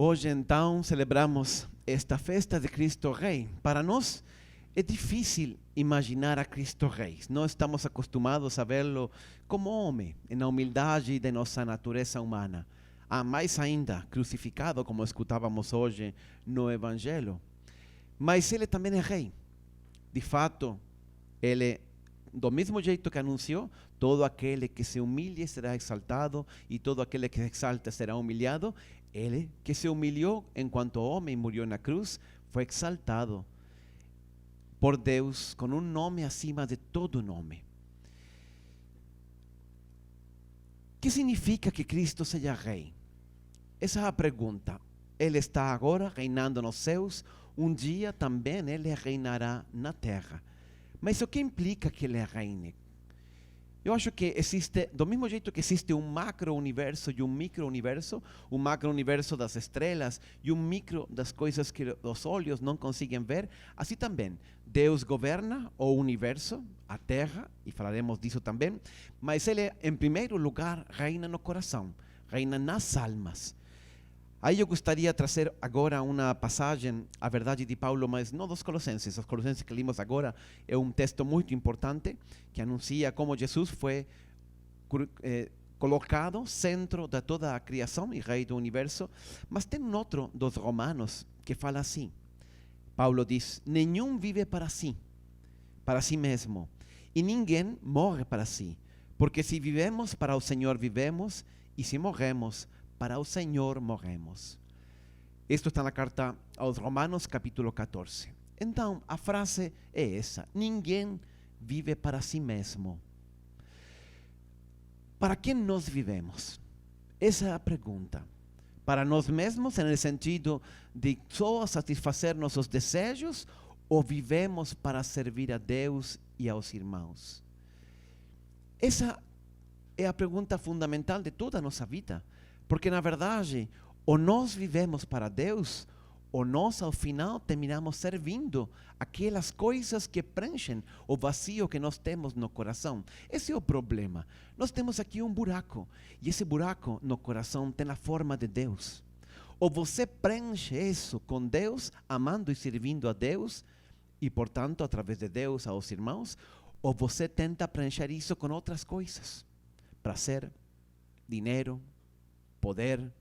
Hoje, então, celebramos esta festa de Cristo Rei. Para nós, é difícil imaginar a Cristo Rei. Não estamos acostumados a vê-lo como homem, na humildade de nossa natureza humana. Mais ainda, crucificado, como escutávamos hoje no Evangelho. Mas ele também é rei. De fato, ele, do mesmo jeito que anunciou, todo aquele que se humilhe será exaltado e todo aquele que se exalta será humilhado. Ele que se humilhou enquanto homem, murió na cruz, foi exaltado por Deus com um nome acima de todo nome. O que significa que Cristo seja rei? Essa é a pergunta. Ele está agora reinando nos céus, um dia também ele reinará na terra. Mas o que implica que ele reine? Eu acho que existe, do mesmo jeito que existe um macro-universo e um micro-universo, um macro-universo das estrelas e um micro das coisas que os olhos não conseguem ver, assim também Deus governa o universo, a terra, e falaremos disso também, mas ele, em primeiro lugar, reina no coração, reina nas almas. Aí eu gostaria de trazer agora uma passagem, a verdade de Paulo, mas não dos Colossenses. Os Colossenses que limos agora é um texto muito importante que anuncia como Jesus foi colocado centro de toda a criação e rei do universo. Mas tem um outro dos Romanos que fala assim. Paulo diz: nenhum vive para si mesmo, e ninguém morre para si. Porque se vivemos, para o Senhor vivemos, e se morremos, para o Senhor morremos. Isto está na carta aos Romanos, capítulo 14. Então, a frase é essa: ninguém vive para si mesmo. Para quem nós vivemos? Essa é a pergunta. Para nós mesmos, no sentido de só satisfazer nossos desejos, ou vivemos para servir a Deus e aos irmãos? Essa é a pergunta fundamental de toda a nossa vida. Porque, na verdade, ou nós vivemos para Deus, ou nós, ao final, terminamos servindo aquelas coisas que preenchem o vazio que nós temos no coração. Esse é o problema. Nós temos aqui um buraco, e esse buraco no coração tem a forma de Deus. Ou você preenche isso com Deus, amando e servindo a Deus, e, portanto, através de Deus, aos irmãos, ou você tenta preencher isso com outras coisas. Prazer, dinheiro, poder,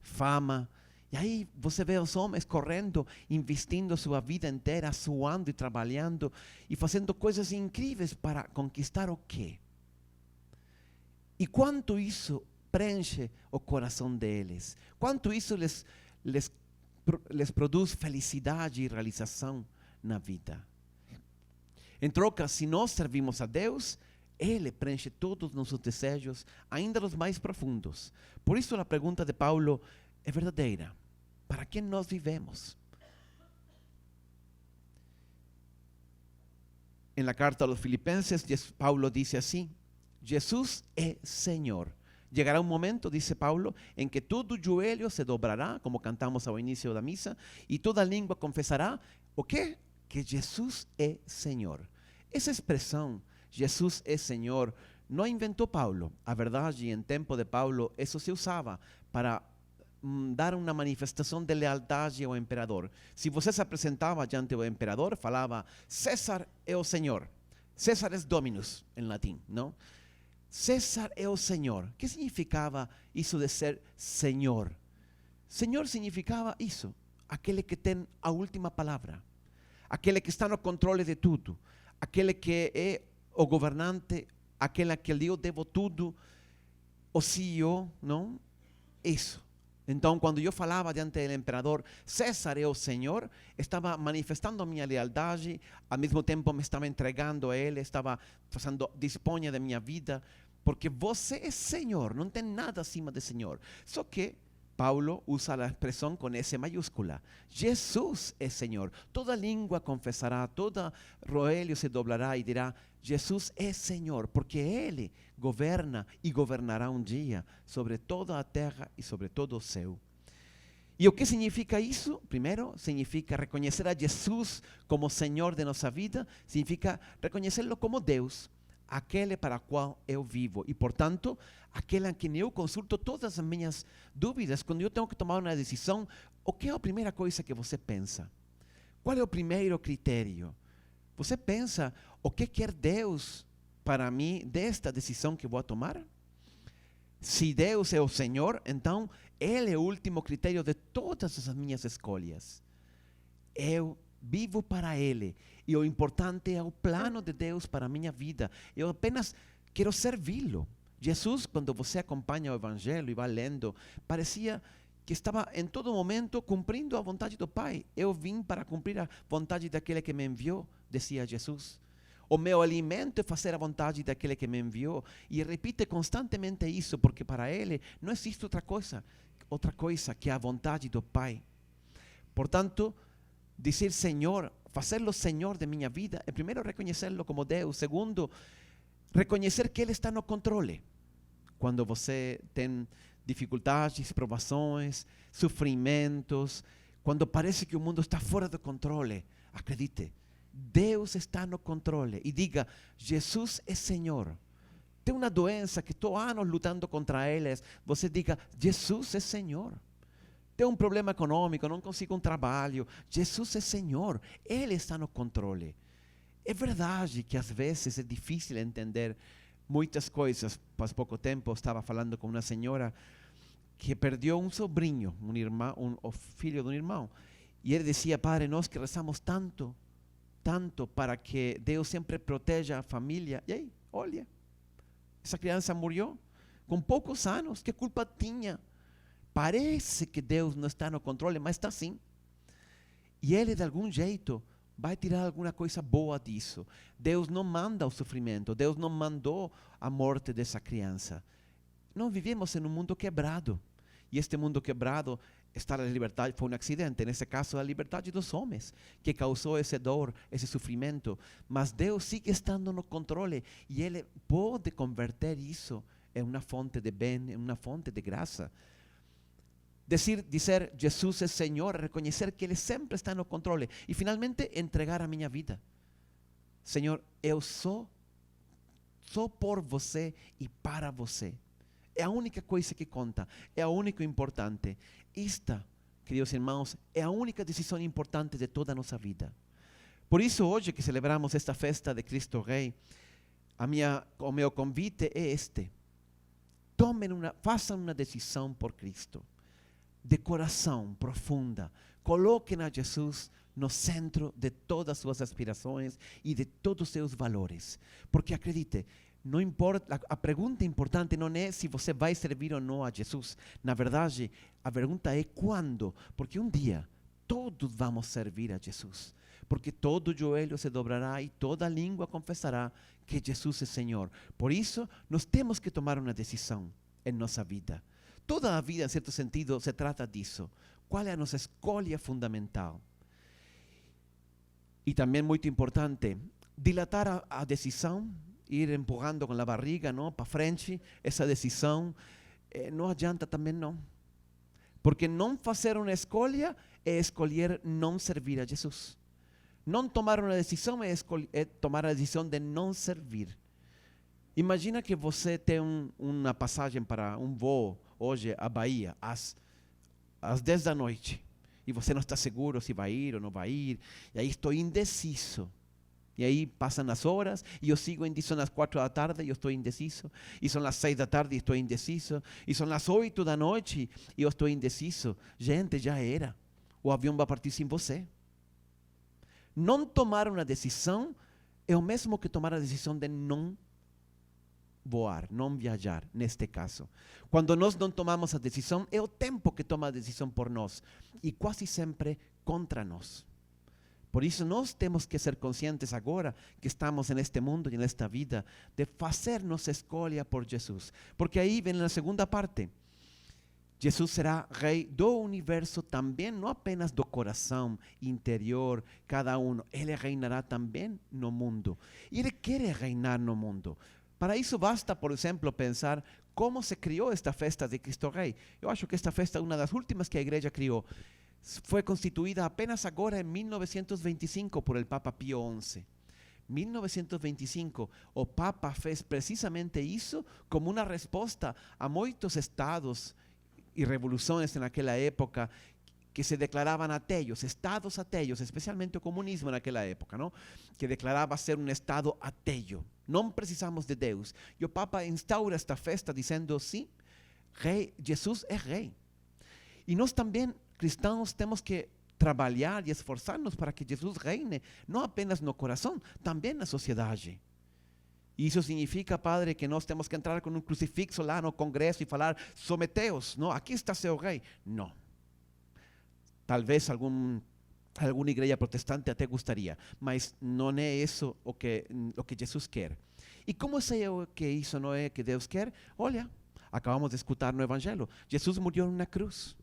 fama. E aí você vê os homens correndo, investindo sua vida inteira, suando e trabalhando e fazendo coisas incríveis para conquistar o quê? E quanto isso preenche o coração deles? Quanto isso les produz felicidade e realização na vida? Em troca, se nós servimos a Deus, Ele preenche todos os nossos desejos, ainda os mais profundos. Por isso a pergunta de Paulo é verdadeira. Para quem nós vivemos? En la carta a los Filipenses, Paulo dice así: Jesús es Señor. Llegará un momento, dice Paulo, en que todo joelho se dobrará, como cantamos al inicio de la misa, y toda lengua confesará, ¿o qué? Que Jesús es Señor. Esa expresión, Jesus é Senhor, não inventou Paulo. A verdade, em tempo de Paulo, isso se usava para dar uma manifestação de lealdade ao imperador. Se você se apresentava diante do imperador, falava: César é o Senhor. César é Dominus, em latim, não? César é o Senhor. O que significava isso de ser Senhor? Senhor significava isso, aquele que tem a última palavra, aquele que está no controle de tudo, aquele que é o governante, aquele a quem eu devo tudo, o CEO, não? Isso. Então, quando eu falava diante do imperador, César é o Senhor, estava manifestando minha lealdade, ao mesmo tempo me estava entregando a Ele, estava fazendo, disponha da minha vida, porque você é Senhor, não tem nada acima de Senhor. Só que Paulo usa a expressão com S maiúscula. Jesus é Senhor. Toda língua confessará, toda joelho se doblará e dirá: Jesus é Senhor, porque Ele governa e governará um dia sobre toda a terra e sobre todo o céu. E o que significa isso? Primeiro, significa reconhecer a Jesus como Senhor de nossa vida, significa reconhecê-lo como Deus, aquele para o qual eu vivo. E, portanto, aquele em quem eu consulto todas as minhas dúvidas. Quando eu tenho que tomar uma decisão, o que é a primeira coisa que você pensa? Qual é o primeiro critério? Você pensa, o que quer Deus para mim desta decisão que vou tomar? Se Deus é o Senhor, então Ele é o último critério de todas as minhas escolhas. Eu vivo para Ele. E o importante é o plano de Deus para a minha vida. Eu apenas quero servi-lo. Jesus, quando você acompanha o Evangelho e vai lendo, parecia que estava em todo momento cumprindo a vontade do Pai. Eu vim para cumprir a vontade daquele que me enviou, dizia Jesus. O meu alimento é fazer a vontade daquele que me enviou. E repite constantemente isso, porque para ele não existe outra coisa que a vontade do Pai. Portanto, dizer Senhor, fazê-lo Senhor de minha vida, é primeiro reconhecê-lo como Deus. Segundo, reconhecer que Ele está no controle. Quando você tem dificuldades, provações, sofrimentos, quando parece que o mundo está fora do controle, acredite, Deus está no controle. E diga, Jesus é Senhor. Tem uma doença que estou anos lutando contra eles, você diga, Jesus é Senhor. Tem um problema econômico, não consigo um trabalho, Jesus é Senhor, Ele está no controle. É verdade que às vezes é difícil entender muitas coisas. Faz pouco tempo eu estava falando com uma senhora que perdeu um sobrinho, um irmão, o filho de um irmão. E ele dizia, Padre, nós que rezamos tanto para que Deus sempre proteja a família. E aí, olha, essa criança morreu com poucos anos, que culpa tinha? Parece que Deus não está no controle, mas está sim. E Ele, de algum jeito, vai tirar alguma coisa boa disso. Deus não manda o sofrimento, Deus não mandou a morte dessa criança. Nós vivemos em um mundo quebrado. E este mundo quebrado, está a liberdade, foi um acidente, nesse caso a liberdade dos homens, que causou essa dor, esse sofrimento. Mas Deus sigue estando no controle e Ele pode converter isso em uma fonte de bem, em uma fonte de graça. Dizer Jesus é Senhor, reconhecer que Ele sempre está no controle e finalmente entregar a minha vida. Senhor, eu sou por você e para você. É a única coisa que conta, é a única importante. Esta, queridos irmãos, é a única decisão importante de toda a nossa vida. Por isso, hoje que celebramos esta festa de Cristo Rei, o meu convite é este: façam uma decisão por Cristo, de coração profunda. Coloquem a Jesus no centro de todas as suas aspirações e de todos os seus valores. Porque acredite, não importa, a pergunta importante não é se você vai servir ou não a Jesus. Na verdade, a pergunta é quando. Porque um dia todos vamos servir a Jesus. Porque todo joelho se dobrará e toda língua confessará que Jesus é Senhor. Por isso, nós temos que tomar uma decisão em nossa vida. Toda a vida, em certo sentido, se trata disso. Qual é a nossa escolha fundamental? E também muito importante, dilatar a decisão, ir empurrando com a barriga, não, para frente, essa decisão, não adianta também não. Porque não fazer uma escolha é escolher não servir a Jesus. Não tomar uma decisão é tomar a decisão de não servir. Imagina que você tem uma passagem para um voo hoje à Bahia, às 10 da noite, e você não está seguro se vai ir ou não vai ir, e aí estou indeciso. E aí passam as horas, e eu sigo indeciso. São as 4 da tarde e eu estou indeciso. E são as 6 da tarde e estou indeciso. E são as 8 da noite e eu estou indeciso. Gente, já era. O avião vai partir sem você. Não tomar uma decisão é o mesmo que tomar a decisão de não voar, não viajar, neste caso. Quando nós não tomamos a decisão, é o tempo que toma a decisão por nós. E quase sempre contra nós. Por isso nós temos que ser conscientes agora que estamos neste mundo e nesta vida de fazer nossa escolha por Jesus. Porque aí vem a segunda parte. Jesus será rei do universo também, não apenas do coração interior, cada um. Ele reinará também no mundo. E Ele quer reinar no mundo. Para isso basta, por exemplo, pensar como se criou esta festa de Cristo Rei. Eu acho que esta festa é uma das últimas que a igreja criou. Foi constituída apenas agora em 1925 por el Papa Pío XI. 1925, o Papa fez precisamente isso como uma resposta a muitos estados e revoluções naquela época que se declaraban ateos, estados ateos, especialmente el comunismo en aquella época, ¿no? Que declaraba ser un estado ateo. No precisamos de Deus. Y el Papa instaura esta festa diciendo, sí, rey, Jesús es rey. Y nós también, cristãos, tenemos que trabalhar y esforzarnos para que Jesús reine, no apenas no corazón, también na sociedade. E isso significa, Padre, que nós temos que entrar com um crucifixo lá no Congresso e falar, someteos, não, aqui está seu rei. Não. Talvez alguma igreja protestante até gostaria, mas não é isso o que Jesus quer. E como sei eu que isso não é o que Deus quer? Olha, acabamos de escutar no Evangelho, Jesus morreu na cruz.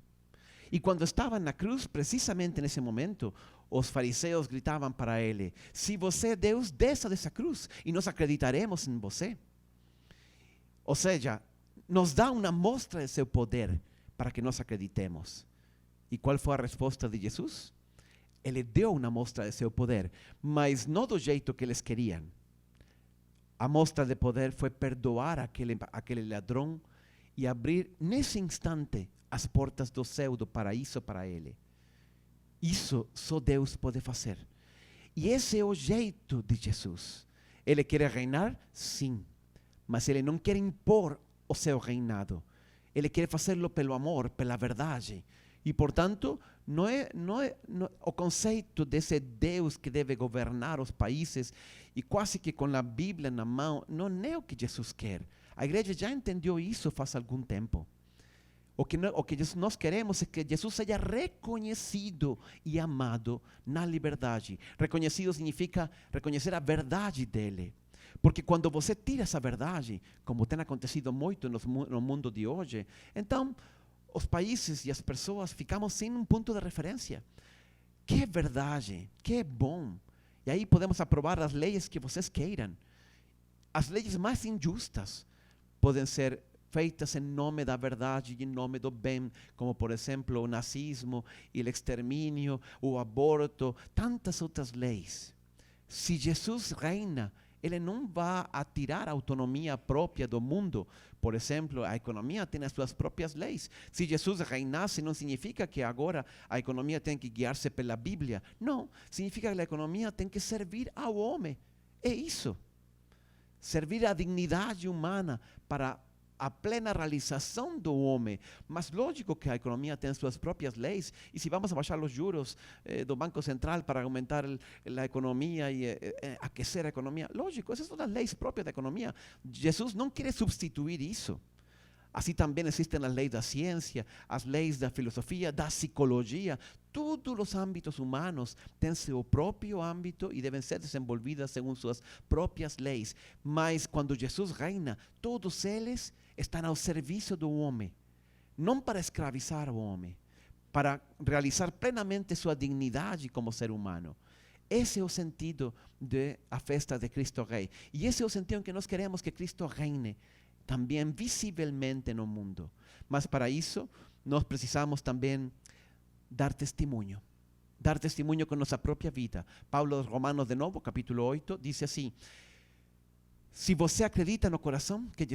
E quando estava na cruz, precisamente nesse momento, os fariseus gritavam para ele, se você é Deus, desça dessa cruz e nós acreditaremos em você. Ou seja, nos dá uma mostra de seu poder para que nós acreditemos. E qual foi a resposta de Jesus? Ele deu uma mostra de seu poder, mas não do jeito que eles queriam. A mostra de poder foi perdoar aquele ladrão e abrir nesse instante as portas do céu, do paraíso para ele. Isso só Deus pode fazer. E esse é o jeito de Jesus. Ele quer reinar? Sim. Mas ele não quer impor o seu reinado. Ele quer fazê-lo pelo amor, pela verdade. E, portanto, não é o conceito desse Deus que deve governar os países e quase que com a Bíblia na mão, não é o que Jesus quer. A igreja já entendeu isso faz algum tempo. O que nós queremos é que Jesus seja reconhecido e amado na liberdade. Reconhecido significa reconhecer a verdade dele. Porque quando você tira essa verdade, como tem acontecido muito no mundo de hoje, então os países e as pessoas ficamos sem um ponto de referência. Que é verdade, que é bom. E aí podemos aprovar as leis que vocês queiram. As leis mais injustas podem ser feitas em nome da verdade e em nome do bem, como por exemplo o nazismo, o extermínio, o aborto, tantas outras leis. Se Jesus reina, ele não vai tirar a autonomia própria do mundo. Por exemplo, a economia tem as suas próprias leis. Se Jesus reinasse, não significa que agora a economia tem que guiar-se pela Bíblia. Não, significa que a economia tem que servir ao homem. É isso. Servir à dignidade humana para a plena realização do homem. Mas lógico que a economia tem suas próprias leis, e se vamos baixar os juros do Banco Central para aumentar a economia e aquecer a economia, lógico, essas são as leis próprias da economia. Jesus não quer substituir isso. Assim também existem as leis da ciência, as leis da filosofia, da psicologia. Todos os âmbitos humanos têm seu próprio âmbito e devem ser desenvolvidas segundo suas próprias leis. Mas quando Jesus reina, todos eles estão ao serviço do homem. Não para escravizar o homem, para realizar plenamente sua dignidade como ser humano. Esse é o sentido da festa de Cristo Rei. E esse é o sentido em que nós queremos que Cristo reine também visivelmente no mundo. Mas para isso, nós precisamos também dar testemunho com nossa própria vida. Paulo aos Romanos de novo, capítulo 8, diz assim, se você acredita no coração que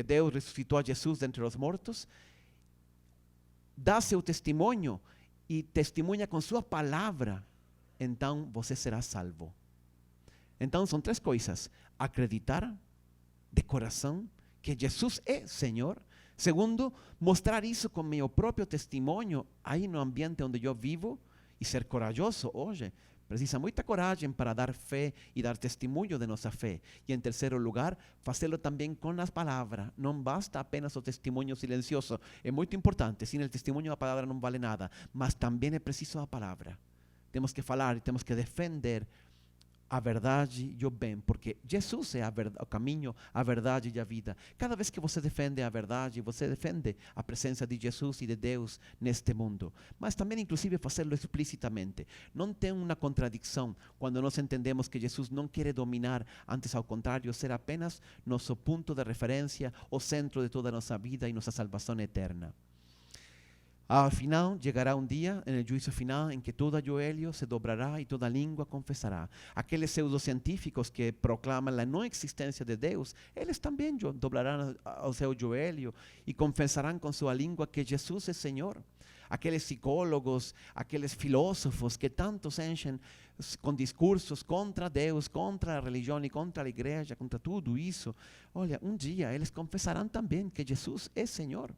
Deus ressuscitou a Jesus dentre os mortos, dá seu testemunho e testemunha com sua palavra, então você será salvo. Então são três coisas: acreditar de coração que Jesus é Senhor. Segundo, mostrar isso com meu próprio testemunho aí no ambiente onde eu vivo e ser corajoso hoje. Precisa muita coragem para dar fé e dar testemunho de nossa fé. E em terceiro lugar, fazê-lo também com as palavras. Não basta apenas o testemunho silencioso. É muito importante. Sem o testemunho a palavra não vale nada. Mas também é preciso a palavra. Temos que falar e temos que defender a verdade e o bem, porque Jesus é o caminho, a verdade e a vida. Cada vez que você defende a verdade, você defende a presença de Jesus e de Deus neste mundo. Mas também, inclusive, fazê-lo explicitamente. Não tem uma contradição quando nós entendemos que Jesus não quer dominar, antes ao contrário, ser apenas nosso ponto de referência, o centro de toda a nossa vida e nossa salvação eterna. Al final llegará un día en el juicio final en que todo joelho se dobrará y toda língua confesará. Aqueles pseudocientíficos que proclaman la no existencia de Deus, eles também dobrarán ao seu joelho y confesarán con su língua que Jesús es Señor. Aqueles psicólogos, aqueles filósofos que tantos enchem com discursos contra Deus, contra a religião e contra a igreja, contra tudo isso, olha, um dia eles confessarão também que Jesus é Senhor.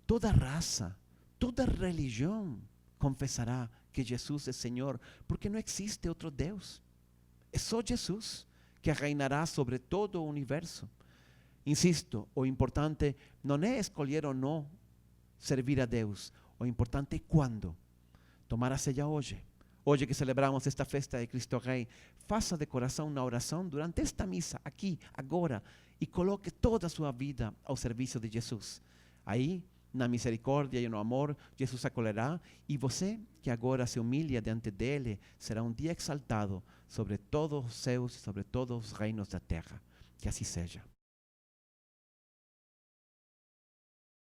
Toda raça, toda religião confessará que Jesus é Senhor, porque não existe outro Deus. É só Jesus que reinará sobre todo o universo. Insisto, o importante não é escolher ou não servir a Deus. O importante é quando. Tomar a ceia hoje. Hoje que celebramos esta festa de Cristo Rei, faça de coração uma oração durante esta missa, aqui, agora, e coloque toda a sua vida ao serviço de Jesus. Aí, na misericórdia e no amor, Jesus acolherá, e você, que agora se humilha diante dele, será um dia exaltado sobre todos os céus e sobre todos os reinos da terra. Que assim seja.